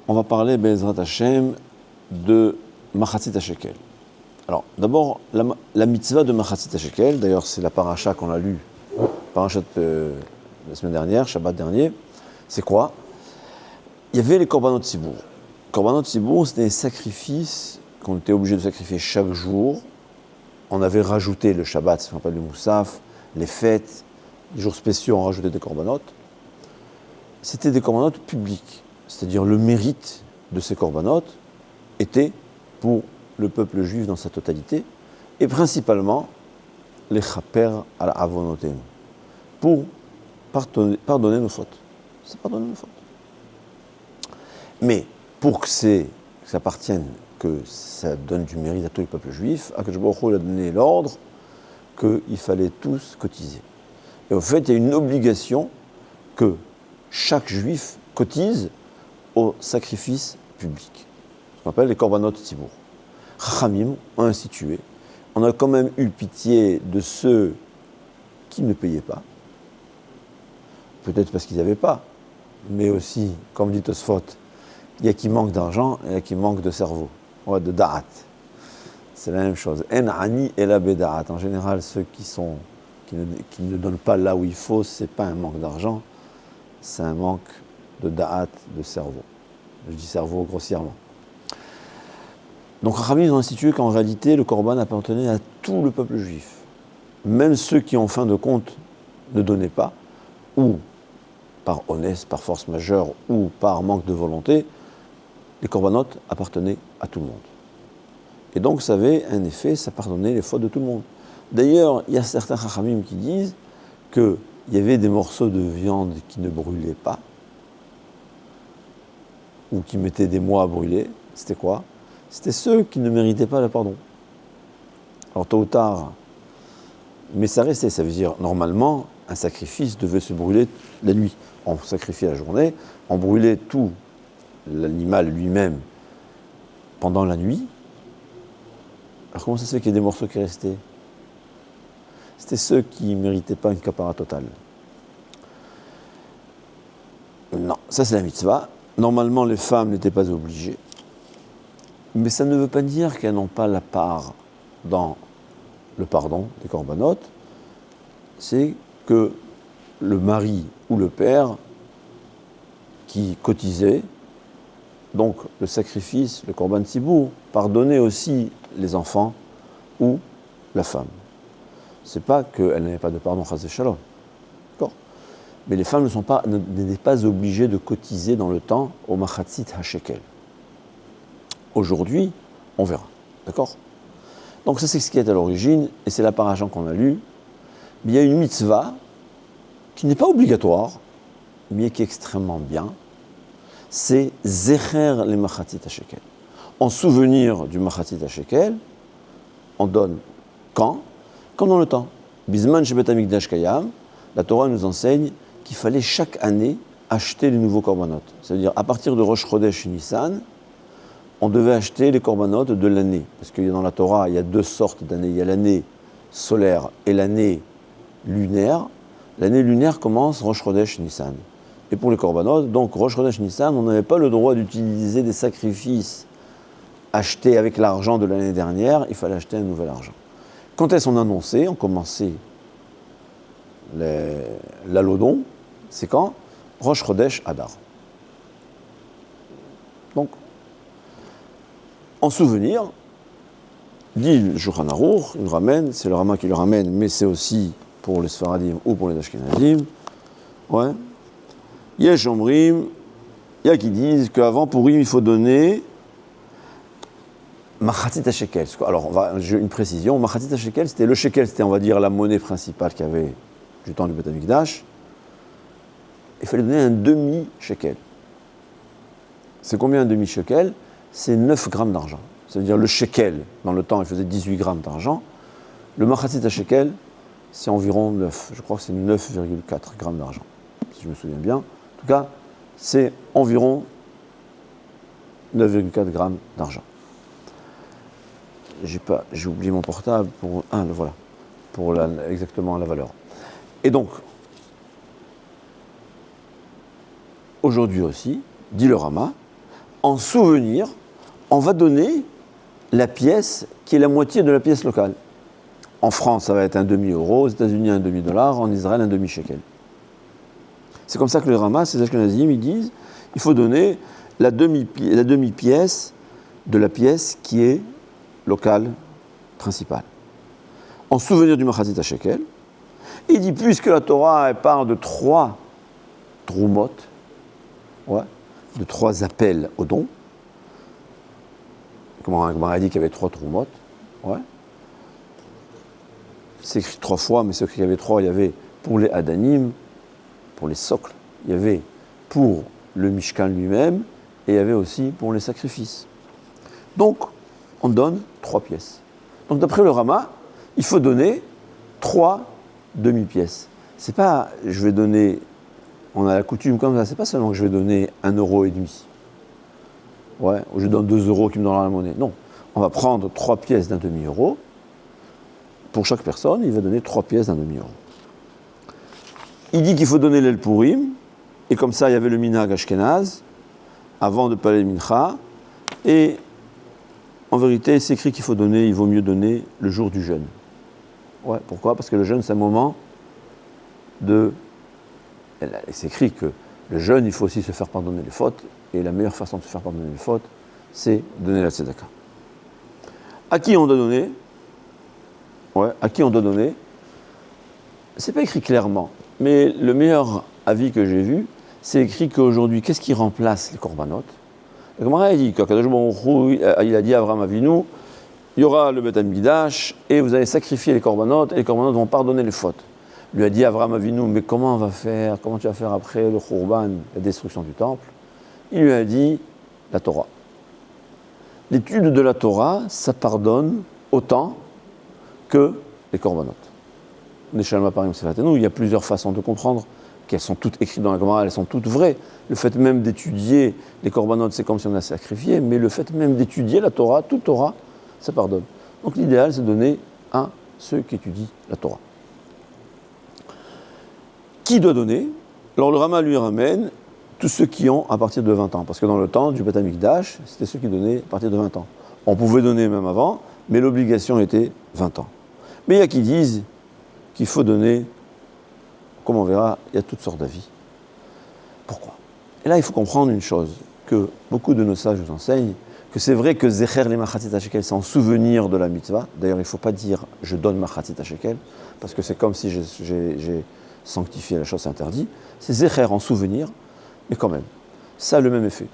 on va parler, Be'ezrat Hashem, de Machatzit HaShekel. Alors, d'abord, la mitzvah de Machatzit HaShekel, d'ailleurs, c'est la paracha qu'on a lue, paracha de la semaine dernière, Shabbat dernier, c'est quoi? Il y avait les korbanot Sibour. Korbanot Sibour, c'était des sacrifices qu'on était obligé de sacrifier chaque jour. On avait rajouté le Shabbat, ce qu'on appelle le Moussaf, les fêtes, les jours spéciaux, on rajoutait des korbanot. C'était des korbanot publics, c'est-à-dire le mérite de ces korbanot était pour le peuple juif dans sa totalité, et principalement les chaper à la avonotem, pour pardonner nos fautes. C'est pardonner nos fautes. Mais pour que ça appartienne, que ça donne du mérite à tout le peuple juif, Akadosh Baruch Hu a donné l'ordre qu'il fallait tous cotiser. Et au fait, il y a une obligation que chaque juif cotise au sacrifice public, ce qu'on appelle les korbanot tzibour. Chachamim ont institué. On a quand même eu pitié de ceux qui ne payaient pas, peut-être parce qu'ils n'avaient pas, mais aussi, comme dit Tosfot, il y a qui manquent d'argent et il y a qui manquent de cerveau, ouais, de da'at. C'est la même chose. En ani ela beda'at. En général, ceux qui ne donnent pas là où il faut, c'est pas un manque d'argent, c'est un manque de da'at, de cerveau. Je dis cerveau grossièrement. Donc Rachamim ont institué qu'en réalité, le korban appartenait à tout le peuple juif. Même ceux qui, en fin de compte, ne donnaient pas, ou par honnête, par force majeure, ou par manque de volonté, les korbanot appartenaient à tout le monde. Et donc ça avait un effet, ça pardonnait les fautes de tout le monde. D'ailleurs, il y a certains Rachamim qui disent qu'il y avait des morceaux de viande qui ne brûlaient pas, ou qui mettaient des mois à brûler. C'était quoi? C'était ceux qui ne méritaient pas le pardon. Alors tôt ou tard, mais ça restait, ça veut dire, normalement, un sacrifice devait se brûler la nuit. On sacrifiait la journée, on brûlait tout l'animal lui-même pendant la nuit. Alors comment ça se fait qu'il y a des morceaux qui restaient? C'était ceux qui ne méritaient pas une capara totale. Non, ça c'est la mitzvah. Normalement, les femmes n'étaient pas obligées. Mais ça ne veut pas dire qu'elles n'ont pas la part dans le pardon des korbanot. C'est que le mari ou le père qui cotisait, donc le sacrifice, le korban tzibour, pardonnait aussi les enfants ou la femme. C'est pas qu'elles n'avaient pas de pardon, chas v'shalom. D'accord? Mais les femmes n'étaient pas obligées de cotiser dans le temps au machatzit hashekel. Aujourd'hui, on verra. D'accord? Donc ça c'est ce qui est à l'origine, et c'est la paracha qu'on a lue. Il y a une mitzvah qui n'est pas obligatoire, mais qui est extrêmement bien. C'est Zecher le Machatzit HaShekel. En souvenir du Machatzit HaShekel, on donne quand? Quand dans le temps. Bisman Shebet HaMikdash Kayam, la Torah nous enseigne qu'il fallait chaque année acheter les nouveaux korbanot. C'est-à-dire, à partir de Rosh Chodesh Nissan, on devait acheter les korbanot de l'année. Parce que dans la Torah, il y a deux sortes d'années. Il y a l'année solaire et l'année lunaire. L'année lunaire commence Rosh Chodesh Nissan. Et pour les korbanot, donc Rosh Chodesh Nissan, on n'avait pas le droit d'utiliser des sacrifices achetés avec l'argent de l'année dernière, il fallait acheter un nouvel argent. Quand elles sont annoncées, on commençait l'Alodon, c'est quand? Rosh Chodesh Adar. Donc, en souvenir, dit le Shulchan Aruch, il ramène, c'est le Rama qui le ramène, mais c'est aussi pour les Sfaradim ou pour les Ashkenazim. Ouais. Yesh Omrim, il y a qui disent qu'avant Purim, il faut donner Machatzit HaShekel. Alors, une précision, Machatzit HaShekel, c'était le shekel, c'était, on va dire, la monnaie principale qu'il y avait du temps du Beth Amikdash. Il fallait donner un demi-shekel. C'est combien un demi-shekel? C'est 9 grammes d'argent. C'est-à-dire le shekel, dans le temps, il faisait 18 grammes d'argent. Le Machatzit HaShekel, c'est environ 9. Je crois que c'est 9,4 grammes d'argent, si je me souviens bien. En tout cas, c'est environ 9,4 grammes d'argent. J'ai oublié mon portable pour... Ah, le voilà. Pour exactement la valeur. Et donc, aujourd'hui aussi, dit le Rama, en souvenir, on va donner la pièce qui est la moitié de la pièce locale. En France, ça va être un demi-euro, aux États-Unis, un demi-dollar, en Israël, un demi-shekel. C'est comme ça que les Ramas, ces Ashkenazim, ils disent il faut donner la demi-pièce de la pièce qui est locale principale. En souvenir du Machatzit HaShekel, il dit puisque la Torah elle parle de 3 troumot, de 3 appels au don, comme on a dit qu'il y avait 3 troumot, c'est écrit 3 fois, mais ce qu'il y avait 3, il y avait pour les Adanim, pour les socles, il y avait pour le Mishkan lui-même, et il y avait aussi pour les sacrifices. Donc, on donne 3 pièces. Donc, d'après le Rama, il faut donner 3 demi-pièces. C'est pas, je vais donner, on a la coutume comme ça, c'est pas seulement que je vais donner 1,5 €, ou je donne 2 € qui me donnera la monnaie. Non, on va prendre 3 pièces d'un demi-euro. Pour chaque personne, il va donner 3 pièces d'un demi-euro. Il dit qu'il faut donner l'El Purim, et comme ça, il y avait le Minhag Ashkenaz, avant de parler de Mincha, et en vérité, c'est écrit qu'il faut donner, il vaut mieux donner le jour du jeûne. Pourquoi ? Parce que le jeûne, c'est un moment de... C'est écrit que le jeûne, il faut aussi se faire pardonner les fautes, et la meilleure façon de se faire pardonner les fautes, c'est donner la tzedaka. À qui on doit donner ? À qui on doit donner ? C'est pas écrit clairement, mais le meilleur avis que j'ai vu, c'est écrit qu'aujourd'hui, qu'est-ce qui remplace les korbanot ? Le Gemara dit qu'Akadosh Baruch Hu, il a dit à Abraham Avinu, il y aura le Beth Amikdash et vous allez sacrifier les korbanot et les korbanot vont pardonner les fautes. Il lui a dit à Abraham Avinu, mais comment on va faire ? Comment tu vas faire après le Khurban, la destruction du temple ? Il lui a dit la Torah. L'étude de la Torah, ça pardonne autant que les korbanot. Neshalma Parim Sefatenu, il y a plusieurs façons de comprendre qu'elles sont toutes écrites dans la Gemara, elles sont toutes vraies. Le fait même d'étudier les korbanot, c'est comme si on a sacrifié, mais le fait même d'étudier la Torah, toute Torah, ça pardonne. Donc l'idéal, c'est de donner à ceux qui étudient la Torah. Qui doit donner ? Alors le Rama lui ramène tous ceux qui ont à partir de 20 ans, parce que dans le temps du Beth Amikdash, c'était ceux qui donnaient à partir de 20 ans. On pouvait donner même avant, mais l'obligation était 20 ans. Mais il y a qui disent qu'il faut donner, comme on verra, il y a toutes sortes d'avis. Pourquoi ? Et là, il faut comprendre une chose, que beaucoup de nos sages nous enseignent, que c'est vrai que Zecher les Machatzit HaShekel, c'est en souvenir de la mitzvah. D'ailleurs, il ne faut pas dire « je donne Machatzit HaShekel », parce que c'est comme si j'ai sanctifié la chose, c'est interdit. C'est Zecher en souvenir, mais quand même, ça a le même effet.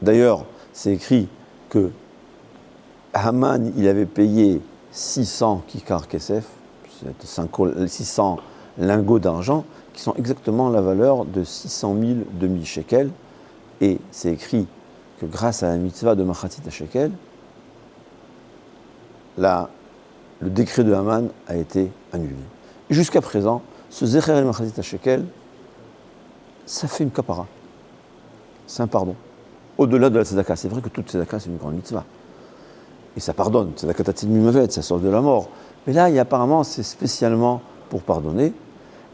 D'ailleurs, c'est écrit que Haman, il avait payé 600 kikar kesef, 600 lingots d'argent, qui sont exactement la valeur de 600 000 demi-shekels. Et c'est écrit que grâce à la mitzvah de Machatzit HaShekel, le décret de Haman a été annulé. Et jusqu'à présent, ce Zecher el Machatzit HaShekel, ça fait une kapara. C'est un pardon. Au-delà de la tzedaka. C'est vrai que toute tzedaka, c'est une grande mitzvah. Et ça pardonne. Tzedaka tatzil mimavet, ça sort de la mort. Mais là, apparemment, c'est spécialement pour pardonner.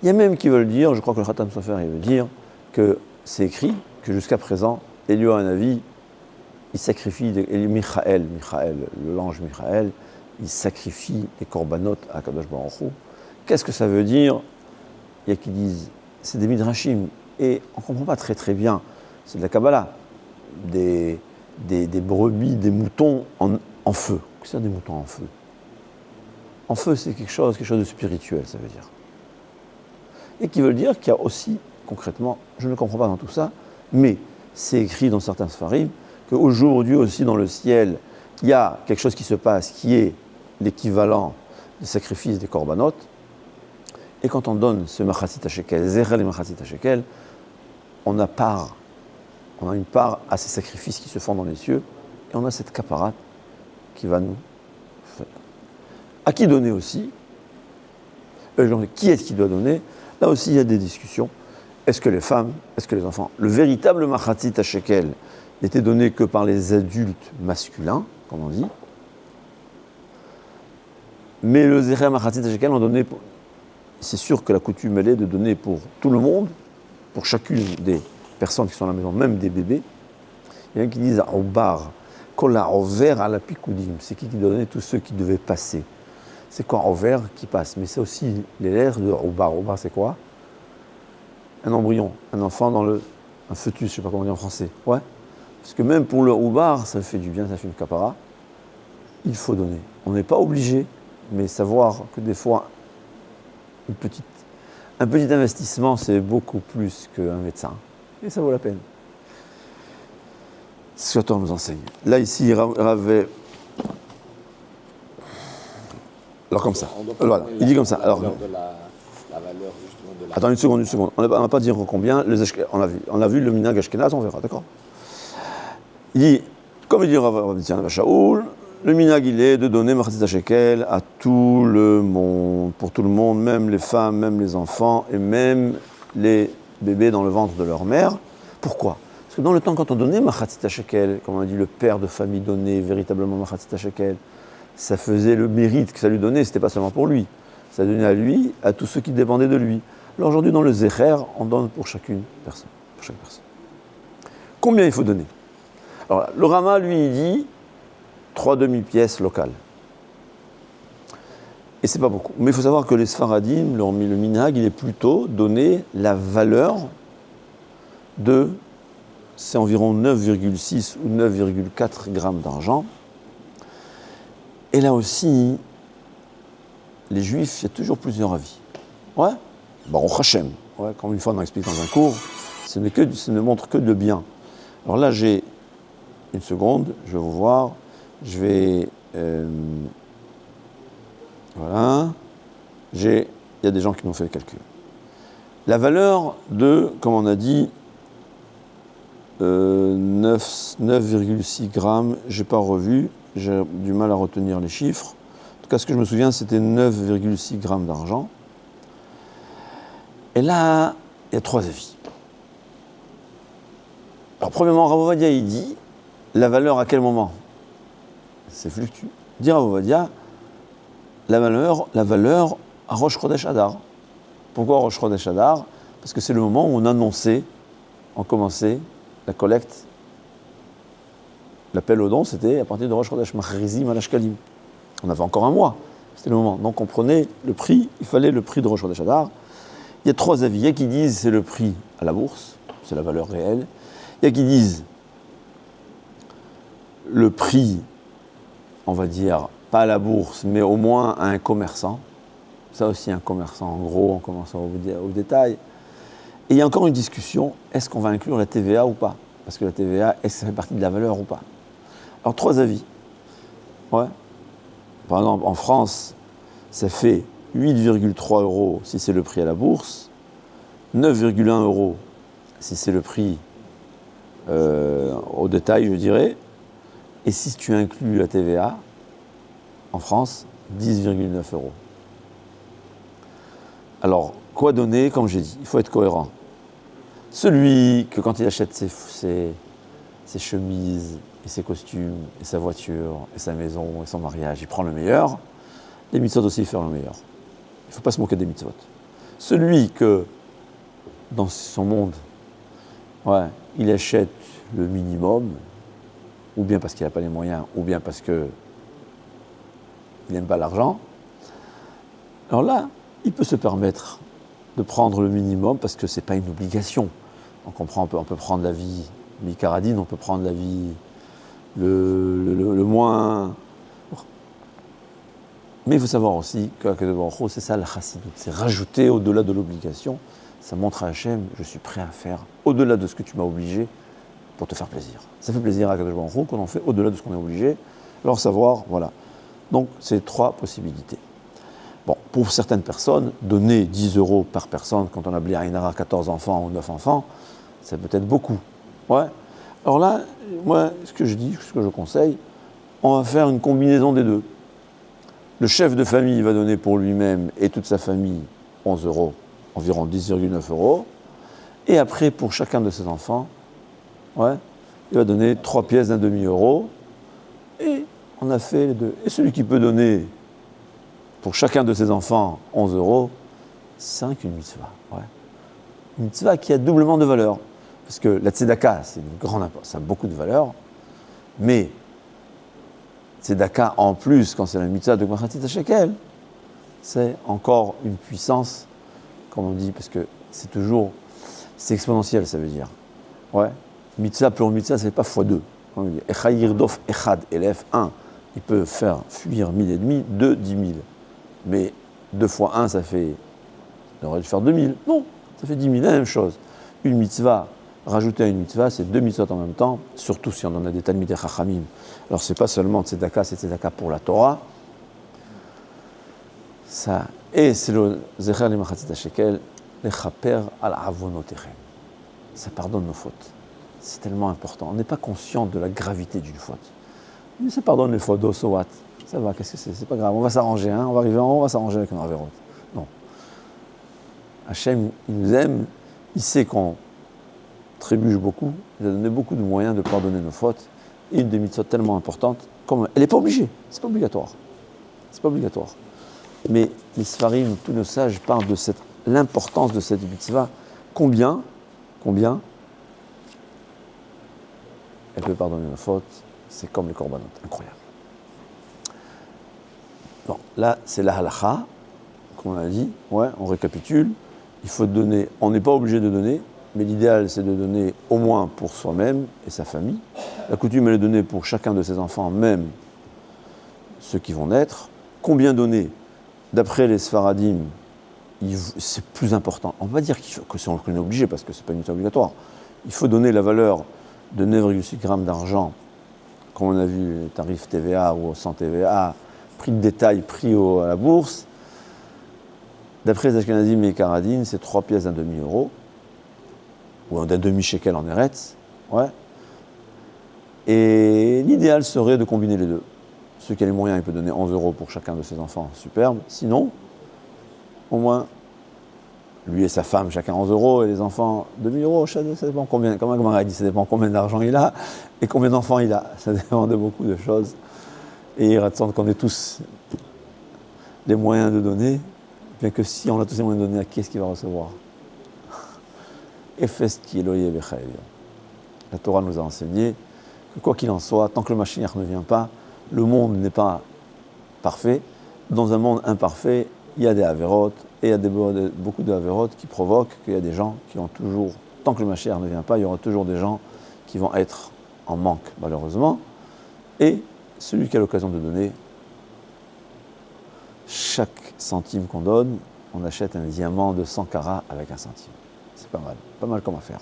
Il y a même qui veulent dire, je crois que le Khatam Sofer, il veut dire que c'est écrit que jusqu'à présent, Eliyahu Hanavi, il sacrifie, Michaël, l'ange Michaël, il sacrifie les korbanot à Kadosh Baruch Hu. Qu'est-ce que ça veut dire ? Il y a qui disent, c'est des midrashim, et on ne comprend pas très très bien, c'est de la Kabbalah, des brebis, des moutons en feu. Qu'est-ce que c'est des moutons en feu ? En feu, c'est quelque chose de spirituel, ça veut dire. Et qui veut dire qu'il y a aussi, concrètement, je ne comprends pas dans tout ça, mais c'est écrit dans certains Sfarim, qu'aujourd'hui aussi dans le ciel, il y a quelque chose qui se passe qui est l'équivalent des sacrifices des korbanot. Et quand on donne ce Machatzit HaShekel, Zecher le Machatzit HaShekel, on a une part à ces sacrifices qui se font dans les cieux, et on a cette caparate qui va nous faire. À qui donner aussi ? Qui est-ce qui doit donner ? Là aussi, il y a des discussions. Est-ce que les femmes ? Est-ce que les enfants ? Le véritable Machatzit HaShekel n'était donné que par les adultes masculins, comme on dit. Mais le Zecher Machatzit HaShekel, on donnait... C'est sûr que la coutume, elle est de donner pour tout le monde, pour chacune des personnes qui sont à la maison, même des bébés. Il y en a qui disent Oubar, Kola Over à la Pikoudim. C'est qui donnait tous ceux qui devaient passer. C'est quoi Over qui passe? Mais c'est aussi les lettres de Oubar. Oubar, c'est quoi? Un embryon, un enfant un fœtus, je ne sais pas comment dire en français. Ouais. Parce que même pour le Oubar, ça fait du bien, ça fait une capara. Il faut donner. On n'est pas obligé, mais savoir que des fois, un petit investissement, c'est beaucoup plus qu'un médecin. Et ça vaut la peine. C'est ce que la Torah nous enseigne. Là, ici, Ravé. Alors, comme ça. Voilà. Il dit comme ça. Alors, la valeur justement de la... Attends une seconde. On n'a pas dit combien. On a vu le minag ashkenaz, on verra, d'accord? Il dit, comme il dit Rav Shaoul, le minag il est de donner machatzit shekel à tout le monde, pour tout le monde, même les femmes, même les enfants et même les bébés dans le ventre de leur mère. Pourquoi? Parce que dans le temps, quand on donnait machatzit shekel, comme on a dit, le père de famille donnait véritablement machatzit shekel, ça faisait le mérite que ça lui donnait, c'était pas seulement pour lui. Ça donnait à lui, à tous ceux qui dépendaient de lui. Alors aujourd'hui, dans le Zecher, on donne pour chaque personne. Combien il faut donner? Alors le Rama, lui, il dit 3 demi-pièces locales. Et c'est pas beaucoup. Mais il faut savoir que les Sfaradim, le minhag, il est plutôt donné la valeur de, c'est environ 9,6 ou 9,4 grammes d'argent. Et là aussi, les Juifs, il y a toujours plusieurs avis. Ouais, Baruch Hashem. Ouais, comme une fois on explique dans un cours, ça ne montre que de bien. Alors là, j'ai une seconde, je vais vous voir. Je vais. Voilà. Il y a des gens qui m'ont fait le calcul. La valeur de, comme on a dit, 9,6 grammes, je n'ai pas revu, j'ai du mal à retenir les chiffres. En tout cas, ce que je me souviens, c'était 9,6 grammes d'argent. Et là, il y a 3 avis. Alors, premièrement, Rav Ovadia, il dit, la valeur à quel moment? C'est fluctue. Dire Rav Ovadia, la valeur à Rosh Chodesh Adar. Pourquoi Rosh Chodesh Adar? Parce que c'est le moment où on commençait la collecte. L'appel aux dons, c'était à partir de Rosh Chodesh Machrizim Alashkalim. On avait encore un mois, c'était le moment. Donc on prenait le prix, il fallait le prix de Rosh Chodesh Adar. Il y a 3 avis. Il y a qui disent c'est le prix à la bourse, c'est la valeur réelle. Il y a qui disent le prix, on va dire, pas à la bourse, mais au moins à un commerçant. Ça aussi, un commerçant en gros, en commençant au détail. Et il y a encore une discussion, est-ce qu'on va inclure la TVA ou pas? Parce que la TVA, est-ce que ça fait partie de la valeur ou pas? Alors 3 avis. Ouais. Par exemple, en France, ça fait 8,3 € si c'est le prix à la bourse, 9,1 € si c'est le prix au détail, je dirais. Et si tu inclus la TVA, en France, 10,9 €. Alors, quoi donner? Comme j'ai dit, il faut être cohérent. Celui que quand il achète ses chemises et ses costumes et sa voiture et sa maison et son mariage, il prend le meilleur, les mitzvot aussi faire le meilleur. Il ne faut pas se moquer des mitzvot. Celui que, dans son monde, il achète le minimum, ou bien parce qu'il n'a pas les moyens, ou bien parce qu'il n'aime pas l'argent, alors là, il peut se permettre de prendre le minimum parce que ce n'est pas une obligation. Donc on peut prendre la vie micaradine, on peut prendre la vie le moins... Mais il faut savoir aussi que c'est ça la chassidoute, c'est rajouter au-delà de l'obligation. Ça montre à Hachem, je suis prêt à faire au-delà de ce que tu m'as obligé pour te faire plaisir. Ça fait plaisir à Kadosh Baruch Hu quand on fait au-delà de ce qu'on est obligé. Alors savoir, voilà. Donc c'est 3 possibilités. Bon, pour certaines personnes, donner 10 € par personne quand on a Bli'ainara 14 enfants ou 9 enfants, c'est peut-être beaucoup. Ouais. Alors là, moi, ce que je conseille, on va faire une combinaison des deux. Le chef de famille va donner pour lui-même et toute sa famille 11 €, environ 10,9 €. Et après, pour chacun de ses enfants, il va donner 3 pièces d'1 demi-euro. Et on a fait les deux. Et celui qui peut donner pour chacun de ses enfants 11 €, c'est une mitzvah. Ouais. Une mitzvah qui a doublement de valeur. Parce que la tzedaka, c'est une grande importance, ça a beaucoup de valeur, mais tzedaka en plus, quand c'est la mitzvah de Machatzit HaShekel, c'est encore une puissance, comme on dit, parce que c'est exponentiel, ça veut dire. Ouais, mitzvah pour mitzvah, c'est pas x2. Comme on dit, Echayirdof Echad Elef, 1, il peut faire fuir 1000 et demi, 2, 10 000. Mais 2 fois 1, ça fait, il aurait dû faire 2000. Non, ça fait 10 000, la même chose. Une mitzvah, rajouter à une mitzvah, c'est 2 mitzvot en même temps, surtout si on en a des talmidei chachamim. Alors c'est pas seulement tzedaka, c'est tzedaka pour la Torah. Ça, et c'est le zecher limachatzit hashekel, lechaper al avonotechem. Ça pardonne nos fautes. C'est tellement important. On n'est pas conscient de la gravité d'une faute. Mais ça pardonne les fautes, so what? Ça va, qu'est-ce que c'est? C'est pas grave, on va s'arranger, hein? On va arriver en haut, on va s'arranger avec nos avérotes. Non. Hachem, il nous aime, il sait qu'on trébuche beaucoup, il a donné beaucoup de moyens de pardonner nos fautes. Et une des mitzvot tellement importante, comme elle n'est pas obligée, c'est pas obligatoire. C'est pas obligatoire. Mais les Sfarim, tous nos sages parlent de l'importance de cette mitzvah. Combien elle peut pardonner nos fautes, c'est comme les korbanot, incroyable. Bon, là, c'est la halakha, comme on a dit, ouais, on récapitule, il faut donner, on n'est pas obligé de donner, mais l'idéal, c'est de donner au moins pour soi-même et sa famille. La coutume, elle est donnée pour chacun de ses enfants, même ceux qui vont naître. Combien donner? D'après les Sfaradim, c'est plus important. On va dire que c'est obligé, parce que ce n'est pas une mitzvah obligatoire. Il faut donner la valeur de 9,6 grammes d'argent, comme on a vu, tarif TVA ou sans TVA, prix de détail, prix à la bourse. D'après les Ashkenazim et Karadine, c'est 3 pièces d'un demi-euro, ou d'un demi-shekel en Eretz. Ouais. Et l'idéal serait de combiner les deux. Ceux qui ont les moyens, il peut donner 11 euros pour chacun de ses enfants, superbe. Sinon, au moins, lui et sa femme, chacun 11 euros, et les enfants, 2000 euros, ça dépend combien, comme Agmara dit, ça dépend combien d'argent il a et combien d'enfants il a. Ça dépend de beaucoup de choses. Et il raconte qu'on ait tous les moyens de donner, bien que si on a tous les moyens de donner, à qui est-ce qu'il va recevoir? Efes ki Eloye bechayev. La Torah nous a enseigné que quoi qu'il en soit, tant que le Mashiach ne vient pas, le monde n'est pas parfait. Dans un monde imparfait, il y a des avérotes, et il y a beaucoup d'avérotes qui provoquent qu'il y a des gens qui ont toujours, tant que le Mashiach ne vient pas, il y aura toujours des gens qui vont être en manque, malheureusement. Et celui qui a l'occasion de donner, chaque centime qu'on donne, on achète un diamant de 100 carats avec un centime. C'est pas mal comme affaire.